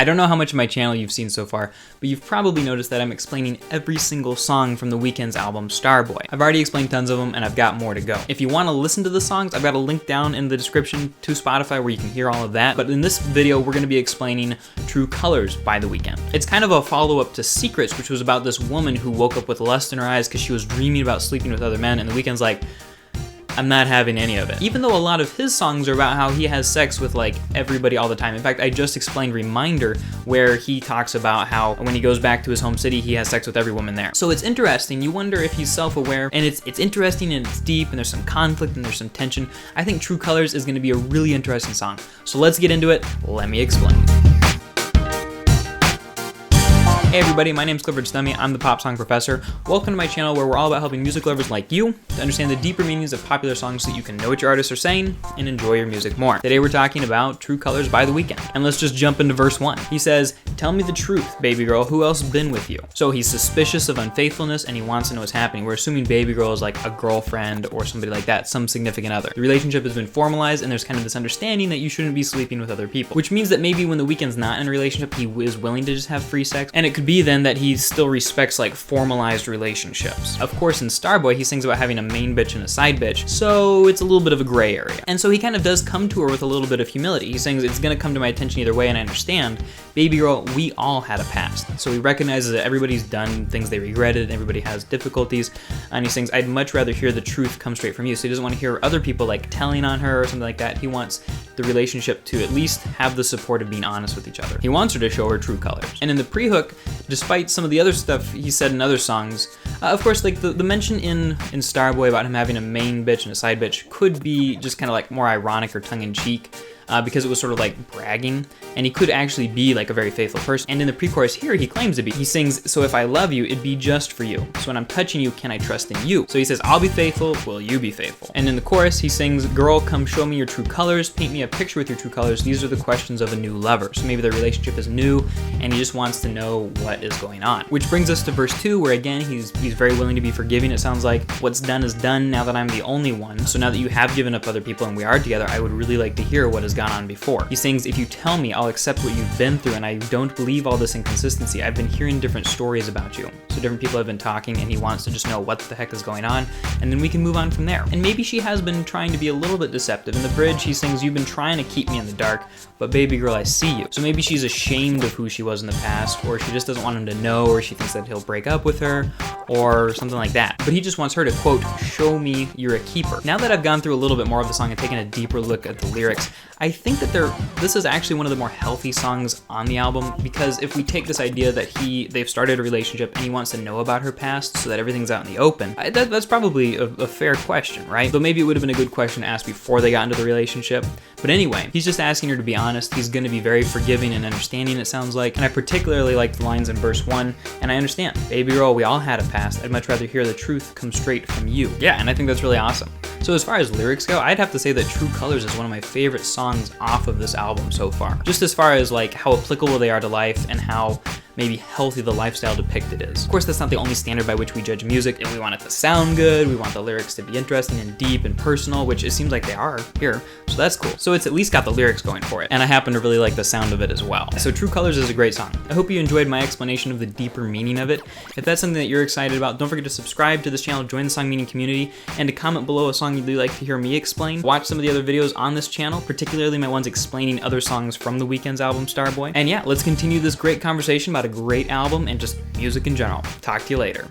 I don't know how much of my channel you've seen so far, but you've probably noticed that I'm explaining every single song from the Weeknd's album Starboy. I've already explained tons of them and I've got more to go. If you want to listen to the songs, I've got a link down in the description to Spotify where you can hear all of that. But in this video, we're going to be explaining True Colors by The Weeknd. It's kind of a follow-up to Secrets, which was about this woman who woke up with lust in her eyes because she was dreaming about sleeping with other men, and The Weeknd's like, I'm not having any of it. Even though a lot of his songs are about how he has sex with like everybody all the time. In fact, I just explained Reminder, where he talks about how when he goes back to his home city, he has sex with every woman there. So it's interesting. You wonder if he's self-aware, and it's interesting and it's deep and there's some conflict and there's some tension. I think True Colors is going to be a really interesting song. So let's get into it. Let me explain. Hey everybody, my name's Clifford Stummy. I'm the Pop Song Professor. Welcome to my channel where we're all about helping music lovers like you to understand the deeper meanings of popular songs so that you can know what your artists are saying and enjoy your music more. Today we're talking about True Colors by The Weeknd. And let's just jump into verse 1. He says, "Tell me the truth, baby girl, who else been with you?" So he's suspicious of unfaithfulness and he wants to know what's happening. We're assuming baby girl is like a girlfriend or somebody like that, some significant other. The relationship has been formalized and there's kind of this understanding that you shouldn't be sleeping with other people. Which means that maybe when The Weeknd's not in a relationship, he is willing to just have free sex. And it could be then that he still respects like formalized relationships. Of course, in Starboy, he sings about having a main bitch and a side bitch, so it's a little bit of a gray area. And so he kind of does come to her with a little bit of humility. He sings, "It's gonna come to my attention either way, and I understand. Baby girl, we all had a past." So he recognizes that everybody's done things they regretted, and everybody has difficulties. And he sings, "I'd much rather hear the truth come straight from you." So he doesn't want to hear other people like telling on her or something like that. He wants the relationship to at least have the support of being honest with each other. He wants her to show her true colors. And in the pre-hook, despite some of the other stuff he said in other songs, of course, like the mention in Starboy about him having a main bitch and a side bitch could be just kind of like more ironic or tongue-in-cheek. Because it was sort of like bragging, and he could actually be like a very faithful person. And in the pre-chorus here, he claims to be. He sings, "So if I love you, it'd be just for you. So when I'm touching you, can I trust in you?" So he says, "I'll be faithful, will you be faithful?" And in the chorus, he sings, "Girl, come show me your true colors. Paint me a picture with your true colors. These are the questions of a new lover." So maybe their relationship is new, and he just wants to know what is going on. Which brings us to verse 2, where again, he's very willing to be forgiving. It sounds like what's done is done now that I'm the only one. So now that you have given up other people and we are together, I would really like to hear what has gone on before. He sings, "If you tell me, I'll accept what you've been through, and I don't believe all this inconsistency. I've been hearing different stories about you." So different people have been talking, and he wants to just know what the heck is going on, and then we can move on from there. And maybe she has been trying to be a little bit deceptive. In the bridge, he sings, "You've been trying to keep me in the dark, but baby girl, I see you." So maybe she's ashamed of who she was in the past, or she just doesn't want him to know, or she thinks that he'll break up with her, or something like that. But he just wants her to, quote, "Show me you're a keeper." Now that I've gone through a little bit more of the song and taken a deeper look at the lyrics, I think that this is actually one of the more healthy songs on the album, because if we take this idea that they've started a relationship and he wants to know about her past so that everything's out in the open, that's probably a fair question, right? Though maybe it would have been a good question to ask before they got into the relationship. But anyway, he's just asking her to be honest. He's going to be very forgiving and understanding, it sounds like. And I particularly like the lines in verse 1, and I understand. "Baby girl, we all had a past. I'd much rather hear the truth come straight from you." Yeah, and I think that's really awesome. So as far as lyrics go, I'd have to say that True Colors is one of my favorite songs off of this album so far. Just as far as like how applicable they are to life and how maybe healthy the lifestyle depicted is. Of course, that's not the only standard by which we judge music. If we want it to sound good, we want the lyrics to be interesting and deep and personal, which it seems like they are here, so that's cool. So it's at least got the lyrics going for it, and I happen to really like the sound of it as well. So True Colors is a great song. I hope you enjoyed my explanation of the deeper meaning of it. If that's something that you're excited about, don't forget to subscribe to this channel, join the Song Meaning community, and to comment below a song you'd like to hear me explain. Watch some of the other videos on this channel, particularly my ones explaining other songs from The Weeknd's album Starboy. And yeah, let's continue this great conversation about a great album and just music in general. Talk to you later.